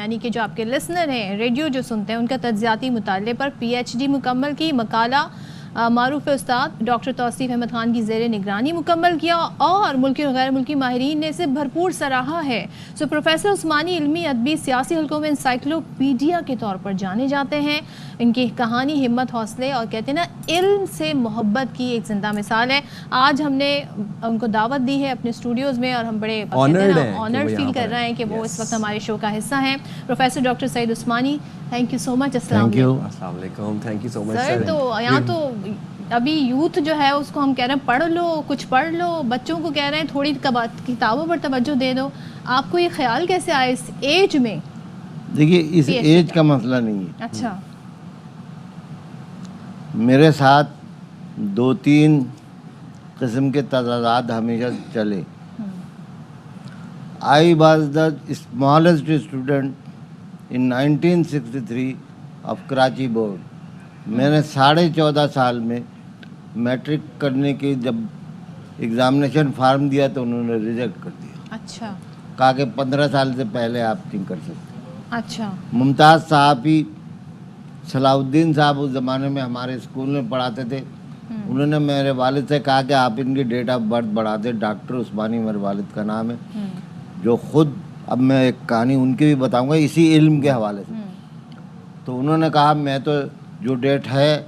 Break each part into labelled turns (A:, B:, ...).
A: یعنی کہ جو آپ کے لسنر ہیں، ریڈیو جو سنتے ہیں، ان کا تجزیاتی مطالعے پر PhD مکمل کی، مقالہ معروف استاد ڈاکٹر توصیف احمد خان کی زیر نگرانی مکمل کیا اور ملکی اور غیر ملکی ماہرین نے اسے بھرپور سراہا ہے. سو پروفیسر عثمانی علمی ادبی سیاسی حلقوں میں انسائکلوپیڈیا کے طور پر جانے جاتے ہیں. ان کی کہانی ہمت، حوصلے اور کہتے ہیں نا علم سے محبت کی ایک زندہ مثال ہے. آج ہم نے ان کو دعوت دی ہے اپنے اسٹوڈیوز میں اور ہم بڑے آنرڈ فیل کر رہے ہیں کہ وہ اس وقت ہمارے شو کا حصہ ہیں. Professor doctor Saeed Usmani, thank you so much. السلام
B: علیکم. Thank you so much
A: sir. تو یہاں تو ابھی یوتھ جو ہے اس کو ہم کہہ رہے ہیں پڑھ لو، کچھ پڑھ لو، بچوں کو کہہ رہے ہیں تھوڑی کتابوں پر توجہ دے دو. آپ کو یہ خیال کیسے آیا اس ایج میں؟
C: دیکھیے اس ایج کا مسئلہ نہیں ہے.
A: اچھا.
C: میرے ساتھ 2-3 قسم کے تضادات ہمیشہ چلے. I was the smallest student in 1963 of Karachi board. میں نے 14.5 سال میں میٹرک کرنے کی جب ایگزامینیشن فارم دیا تو انہوں نے ریجیکٹ کر دیا.
A: اچھا.
C: کہا کہ 15 سال سے پہلے آپ نہیں کر سکتے.
A: اچھا.
C: ممتاز صحافی صلاح الدین صاحب اس زمانے میں ہمارے اسکول میں پڑھاتے تھے. انہوں نے میرے والد سے کہا کہ آپ ان کی ڈیٹ آف برتھ بڑھا دیں. ڈاکٹر عثمانی میرے والد کا نام ہے، جو خود اب میں ایک کہانی ان کی بھی بتاؤں گا اسی علم کے حوالے سے. تو انہوں نے کہا میں تو جو ڈیٹ ہے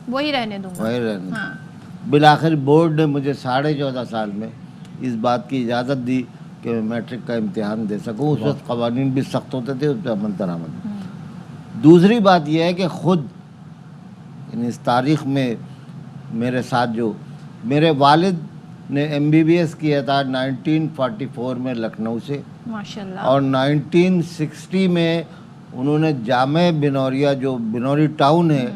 A: وہی رہنے دوں گا،
C: وہی رہنے دوں. بالآخر بورڈ نے مجھے 14.5 سال میں اس بات کی اجازت دی کہ میں میٹرک کا امتحان دے سکوں. اس وقت قوانین بھی سخت ہوتے تھے، اس پہ عمل درآمد. دوسری بات یہ ہے کہ خود اس تاریخ میں میرے ساتھ جو میرے والد نے MBBS کیا تھا 1944 میں لکھنؤ سے،
A: ماشاءاللہ، اور
C: 1960 میں انہوں نے جامعہ بنوریا جو بنوری ٹاؤن ہے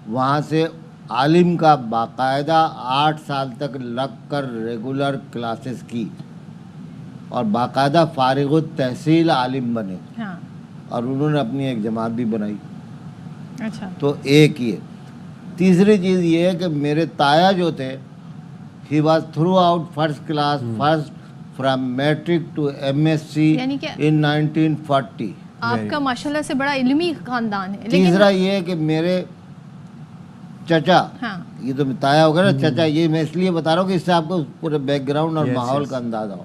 C: وہاں سے عالم کا باقاعدہ 8 سال تک لگ کر ریگولر کلاسز کی اور باقاعدہ فارغ التحصیل عالم بنے. اور انہوں نے اپنی ایک جماعت بھی بنائی.
A: اچھا. تو
C: ایک یہ. تیسری چیز یہ ہے کہ میرے تایا جو تھے ہی was throughout first class first from matric to MSc in 1940.
A: آپ کا ماشاءاللہ سے بڑا علمی خاندان ہے.
C: تیسرا یہ ہے کہ میرے چچا، یہ تو تایا ہوگا نا چچا، یہ میں اس لیے بتا رہا ہوں کہ اس سے آپ کو پورے بیک گراؤنڈ اور ماحول کا اندازہ ہو.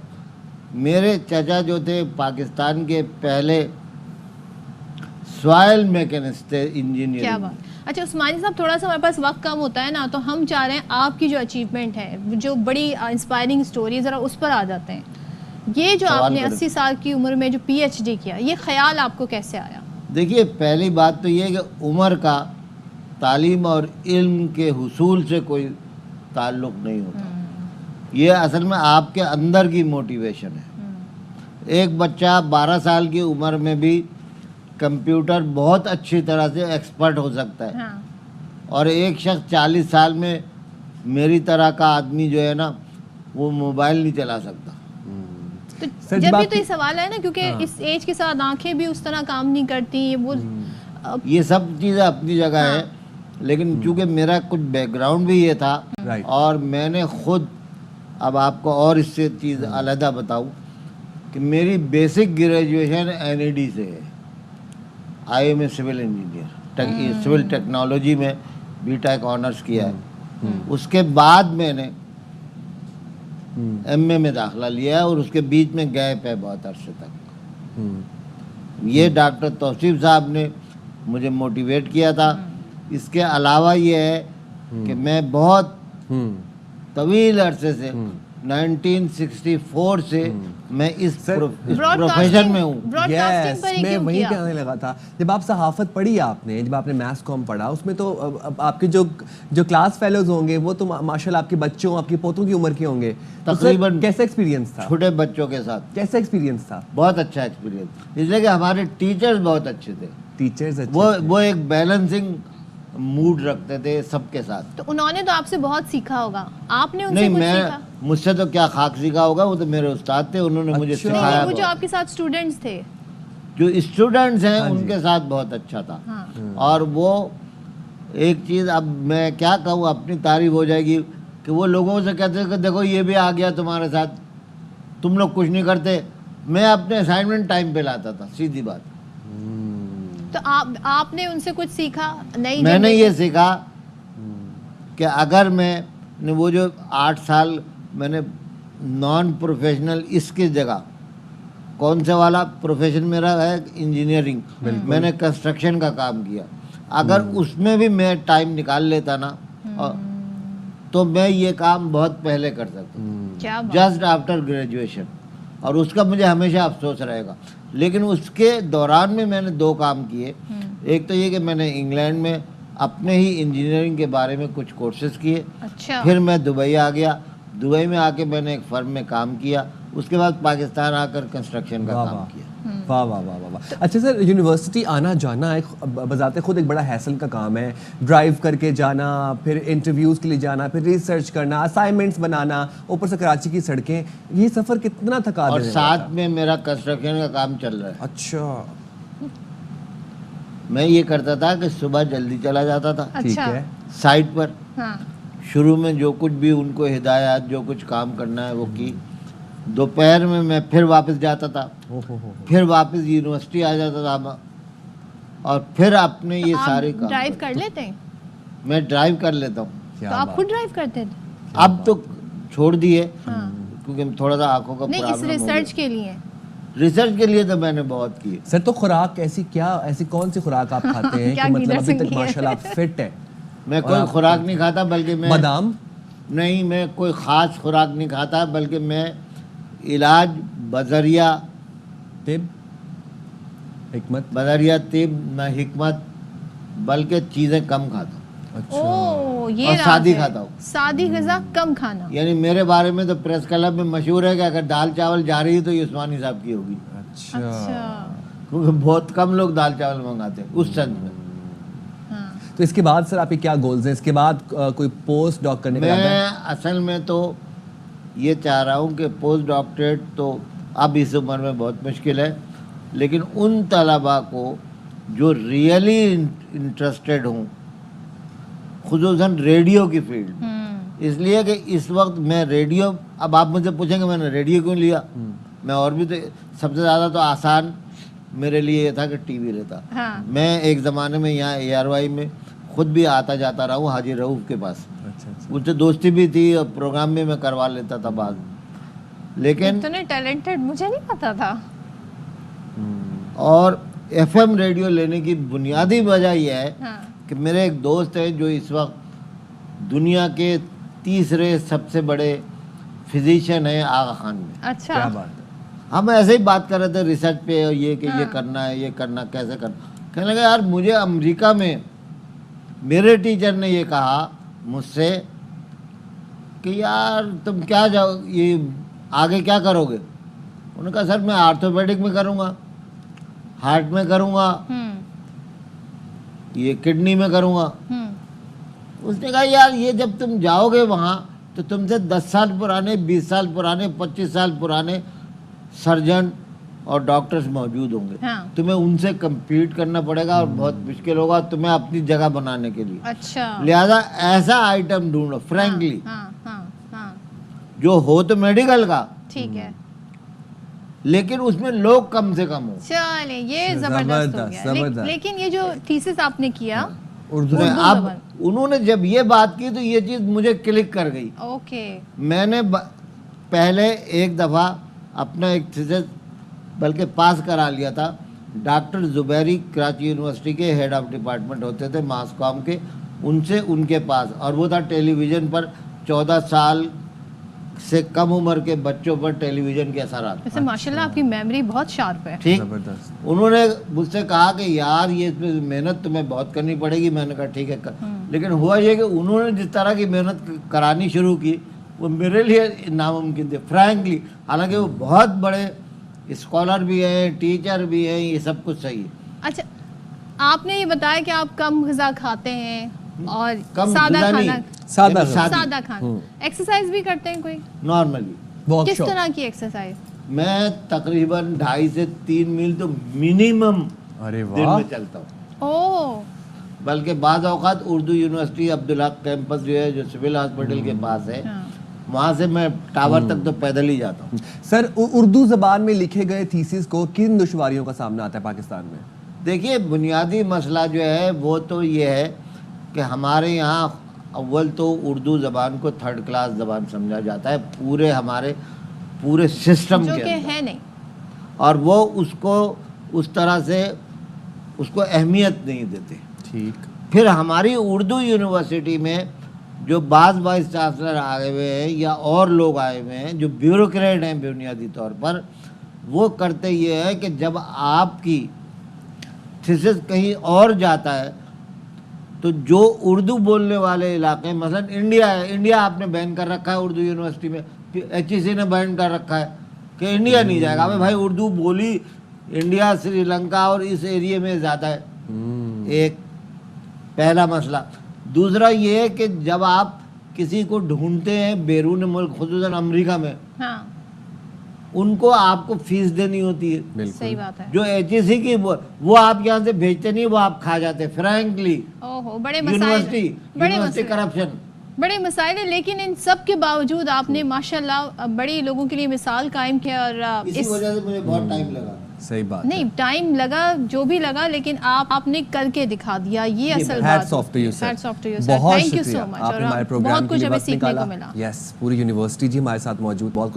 C: میرے چچا جو تھے پاکستان کے پہلے سوائل میکینسٹ تھے، انجینئر.
A: کیا بات. اچھا عثمانی صاحب، تھوڑا سا ہمارے پاس وقت کم ہوتا ہے نا، تو ہم چاہ رہے ہیں آپ کی جو اچیومنٹ ہے، جو بڑی انسپائرنگ اسٹوری، ذرا اس پر آ جاتے ہیں. یہ جو آپ نے 80 سال کی عمر میں جو PhD کیا، یہ خیال آپ کو کیسے آیا؟
C: دیکھیے پہلی بات تو یہ کہ عمر کا تعلیم اور علم کے حصول سے کوئی تعلق نہیں ہوتا. یہ اصل میں آپ کے اندر کی موٹیویشن ہے. ایک بچہ 12 سال کی عمر میں بھی کمپیوٹر بہت اچھی طرح سے ایکسپرٹ ہو سکتا ہے، اور ایک شخص 40 سال میں میری طرح کا آدمی جو ہے نا وہ موبائل نہیں چلا سکتا.
A: جب بھی تو یہ سوال ہے نا، کیونکہ اس ایج کے ساتھ آنکھیں بھی اس طرح کام نہیں کرتی.
C: یہ سب چیزیں اپنی جگہ ہے، لیکن چونکہ میرا کچھ بیک گراؤنڈ بھی یہ تھا اور میں نے خود، اب آپ کو اور اس سے چیز علیحدہ بتاؤں کہ میری بیسک گریجویشن NED سے ہے. I am a civil engineer، civil technology میں BTech آنرس کیا ہے. اس کے بعد میں نے MA میں داخلہ لیا ہے اور اس کے بیچ میں گیپ ہے بہت عرصے تک. یہ ڈاکٹر توصیف صاحب نے مجھے موٹیویٹ کیا تھا. اس کے علاوہ یہ ہے کہ میں بہت طویل عرصے سے 1964 سے میں اس پروفیشن میں ہوں.
B: میں وہی کہنے لگا تھا، جب آپ صحافت پڑھی آپ نے، جب آپ نے میس کام پڑھا، اس میں تو آپ کے جو کلاس فیلوز ہوں گے وہ تو ماشاءاللہ آپ کے بچوں، آپ کے پوتوں کی عمر کے ہوں گے. تقریباً کیسا ایکسپیرینس تھا چھوٹے
C: بچوں کے ساتھ؟
B: کیسا ایکسپیرینس تھا؟
C: بہت اچھا ایکسپیرینس، اس لیے کہ ہمارے ٹیچرز بہت اچھے تھے.
B: ٹیچرز
C: وہ ایک بیلنسنگ موڈ رکھتے تھے سب کے ساتھ.
A: تو انہوں نے تو آپ سے بہت سیکھا ہوگا، آپ نے ان سے کچھ سیکھا؟
C: مجھ سے تو کیا خاک سیکھا ہوگا، وہ تو میرے استاد تھے، انہوں نے مجھے سکھایا.
A: وہ جو آپ کے ساتھ اسٹوڈنٹس تھے،
C: جو اسٹوڈنٹس ہیں ان کے ساتھ بہت اچھا تھا. اور وہ ایک چیز اب میں کیا کہوں، اپنی تعریف ہو جائے گی کہ وہ لوگوں سے کہتے ہیں کہ دیکھو یہ بھی آ گیا تمہارے ساتھ، تم لوگ کچھ نہیں کرتے. میں اپنے اسائنمنٹ ٹائم پہ لاتا تھا، سیدھی بات.
A: تو آپ نے ان سے کچھ سیکھا نہیں؟
C: میں نے یہ سیکھا کہ اگر میں نے وہ جو 8 سال میں نے نان پروفیشنل اس کی جگہ کون سے والا پروفیشن میرا ہے انجینئرنگ، میں نے کنسٹرکشن کا کام کیا، اگر اس میں بھی میں ٹائم نکال لیتا نا تو میں یہ کام بہت پہلے کر سکتا، جسٹ آفٹر گریجویشن، اور اس کا مجھے ہمیشہ افسوس رہے گا۔ لیکن اس کے دوران میں نے 2 کام کیے، ایک تو یہ کہ میں نے انگلینڈ میں اپنے ہی انجینئرنگ کے بارے میں کچھ کورسز کیے، پھر میں دبئی آ گیا، دبئی میں آ کے میں نے ایک فرم میں کام کیا، اس کے بعد پاکستان آ کر کنسٹرکشن کا کام کیا۔
B: واہ واہ واہ واہ واہ۔ اچھا سر، یونیورسٹی آنا جانا ایک بذات خود ایک بڑا حیصل کا کام ہے، ڈرائیو کر کے جانا، پھر انٹرویوز کے لیے جانا، پھر ریسرچ کرنا، اسائنمنٹس بنانا، اوپر سے کراچی کی سڑکیں، یہ سفر کتنا تھکا
C: اور
B: دینے
C: ساتھ میں میرا کنسٹرکشن کا کام چل رہا ہے۔
B: اچھا،
C: میں یہ کرتا تھا کہ صبح جلدی چلا جاتا تھا
B: ٹھیک ہے،
C: سائٹ پر، شروع میں جو کچھ بھی ان کو ہدایات جو کچھ کام کرنا ہے وہ کی، دوپہر میں پھر واپس جاتا تھا، پھر واپس یونیورسٹی آ جاتا تھا، اور پھر اپنے یہ سارے کام۔
A: ڈرائیو کر لیتے ہیں؟
C: میں ڈرائیو کر لیتا ہوں۔
A: تو آپ خود ڈرائیو کرتے تھے؟
C: اب تو چھوڑ دیے کیونکہ تھوڑا سا آنکھوں کا
A: نہیں، اس ریسرچ کے لیے؟
C: ریسرچ کے لیے تو میں نے بہت کی۔
B: سر تو خوراک ایسی کون سی خوراک آپ کھاتے ہیں کہ مطلب ابھی تک ماشاءاللہ آپ فٹ ہے؟
C: میں کوئی خوراک نہیں کھاتا، بلکہ میں
B: بادام
C: نہیں، میں کوئی خاص خوراک نہیں کھاتا، بلکہ میں علاج بذریعہ طب نہ حکمت، بلکہ چیزیں کم کھاتا ہوں اور سادی کھاتا ہوں،
A: سادی غذا کم کھانا۔
C: یعنی میرے بارے میں تو پریس کلب میں مشہور ہے کہ اگر دال چاول جا رہی ہے تو یہ عثمانی صاحب کی ہوگی،
B: اچھا،
C: کیونکہ بہت کم لوگ دال چاول منگاتے ہیں اس سنس میں۔
B: تو اس کے بعد سر آپ کے کیا گولز ہیں؟ اس کے بعد کوئی پوسٹ ڈاک کرنے کا؟
C: میں اصل میں تو یہ چاہ رہا ہوں کہ پوسٹ ڈاکٹریٹ تو اب اس عمر میں بہت مشکل ہے، لیکن ان طلباء کو جو ریئلی انٹرسٹڈ ہوں، خصوصاً ریڈیو کی فیلڈ، اس لیے کہ اس وقت میں ریڈیو، اب آپ مجھ سے پوچھیں کہ میں نے ریڈیو کیوں لیا، میں اور بھی تو سب سے زیادہ تو آسان میرے لیے یہ تھا کہ ٹی وی لیتا۔ میں ایک زمانے میں یہاں ARY میں خود بھی آتا جاتا رہا ہوں حاجی رؤوف کے پاس، ان سے دوستی بھی تھی اور پروگرام بھی میں کروا لیتا تھا بعض، لیکن
A: اتنے ٹیلنٹڈ مجھے نہیں پتا تھا۔
C: اور FM ریڈیو لینے کی بنیادی وجہ یہ ہے کہ میرے ایک دوست ہیں جو اس وقت دنیا کے 3 سب سے بڑے فزیشین ہیں آغا خان میں۔
A: اچھا،
B: کیا بات ہے۔
C: ہم ایسے ہی بات کر رہے تھے ریسرچ پہ، اور یہ کہ یہ کرنا ہے، یہ کرنا کیسے کرنا، کہنے لگا یار مجھے امریکہ میں میرے ٹیچر نے یہ کہا مجھ سے کہ یار تم کیا جاؤ یہ آگے کیا کرو گے؟ انہوں نے کہا سر میں آرتھوپیڈک میں کروں گا، ہارٹ میں کروں گا، یہ کڈنی میں کروں گا۔ اس نے کہا یار یہ جب تم جاؤ گے وہاں تو تم سے 10 سال پرانے، 20 سال پرانے، 25 سال پرانے سرجن اور ڈاکٹرز موجود ہوں گے، تمہیں ان سے کمپیٹ کرنا پڑے گا اور بہت مشکل ہوگا تمہیں اپنی جگہ بنانے کے لیے۔
A: اچھا،
C: لہذا ایسا آئٹم ڈھونڈو فرینکلی جو ہو تو میڈیکل کا،
A: ٹھیک ہے،
C: لیکن اس میں لوگ کم سے کم ہو۔
A: چلیں یہ زبردست ہو گیا۔ لیکن یہ جو تھیسس آپ نے کیا
C: اردو میں، اب انہوں نے جب یہ بات کی تو یہ چیز مجھے کلک کر گئی۔
A: اوکے،
C: میں نے پہلے ایک دفعہ اپنا ایک تھیسس بلکہ پاس کرا لیا تھا، ڈاکٹر زبیری کراچی یونیورسٹی کے ہیڈ آف ڈپارٹمنٹ ہوتے تھے ماس کام کے، ان سے ان کے پاس، اور وہ تھا ٹیلی ویژن پر 14 سال سے کم عمر کے بچوں پر ٹیلی ویژن کے اثرات۔
A: ویسے ماشاءاللہ آپ کی میموری بہت شارپ ہے۔
C: ٹھیک، انہوں نے مجھ سے کہا کہ یار یہ اس میں محنت تمہیں بہت کرنی پڑے گی، میں نے کہا ٹھیک ہے، لیکن ہوا یہ کہ انہوں نے جس طرح کی محنت کرانی شروع کی وہ میرے لیے ناممکن تھے فرینکلی، حالانکہ وہ بہت بڑے اسکالر بھی ہیں، ٹیچر بھی ہیں، یہ سب کچھ صحیح ہے۔
A: اچھا، آپ نے یہ بتایا کہ آپ کم غذا کھاتے ہیں اور
C: کم
A: سادہ
C: غذا
A: کھانا،
C: نہیں،
A: سادہ کھانا، ایکسرسائز بھی کرتے ہیں کوئی؟
C: نارملی۔
A: کس طرح کی ایکسرسائز؟
C: میں تقریباً 2.5 سے 3 میل تو منیمم دن میں چلتا ہوں۔
A: اوہ،
C: بلکہ بعض اوقات اردو یونیورسٹی عبدالحق کیمپس جو ہے جو سول ہاسپٹل کے پاس ہے، وہاں سے میں ٹاور تک تو پیدل ہی جاتا ہوں.
B: سر اردو زبان میں لکھے گئے تھیسس کو کن دشواریوں کا سامنا آتا ہے پاکستان میں؟
C: دیکھیے بنیادی مسئلہ جو ہے وہ تو یہ ہے کہ ہمارے یہاں اول تو اردو زبان کو تھرڈ کلاس زبان سمجھا جاتا ہے پورے ہمارے پورے سسٹم
A: جو
C: کے
A: کہ
C: اندر.
A: ہے نہیں.
C: اور وہ اس کو اس طرح سے اس کو اہمیت نہیں دیتے.
B: ٹھیک.
C: پھر ہماری اردو یونیورسٹی میں جو بعض وائس چانسلر آئے ہوئے ہیں یا اور لوگ آئے ہوئے ہیں جو بیوروکریٹ ہیں بنیادی طور پر, وہ کرتے یہ ہے کہ جب آپ کی تھیسس کہیں اور جاتا ہے تو جو اردو بولنے والے علاقے, مثلا انڈیا ہے, انڈیا آپ نے بین کر رکھا ہے اردو یونیورسٹی میں, HEC نے بین کر رکھا ہے کہ انڈیا نہیں جائے گا. ابھی بھائی اردو بولی انڈیا سری لنکا اور اس ایریے میں زیادہ ہے. ایک پہلا مسئلہ. دوسرا یہ ہے کہ جب آپ کسی کو ڈھونڈتے ہیں بیرون ملک, خصوصاً امریکہ میں,
A: ہاں
C: ان کو آپ کو فیس دینی ہوتی ہے.
A: صحیح بات ہے.
C: جو HEC کی وہ آپ یہاں سے بھیجتے نہیں, وہ آپ کھا جاتے فرینکلی.
A: اوہو بڑے مسائل,
C: یونیورسٹی کرپشن,
A: بڑے مسائل ہیں. لیکن ان سب کے باوجود آپ نے ماشاءاللہ بڑی لوگوں کے لیے مثال قائم کیا. اور
C: اسی وجہ سے مجھے بہت ٹائم لگا.
B: صحیح بات.
A: نہیں ٹائم لگا جو بھی لگا, لیکن آپ نے کر کے دکھا دیا, یہ اصل بات.
B: Hats of two you sir.
A: Hats of two you sir.
B: بہت
A: تھینک یو
B: شکریہ
A: سو مچ.
B: آپ نے ہمارے
A: اور
B: پروگرام
A: بہت
B: کے
A: کچھ
B: لیے
A: ہمیں
B: وقت
A: سیکھنے
B: نکالا.
A: کو ملا.
B: یس, پوری یونیورسٹی جی ہمارے ساتھ موجود, بہت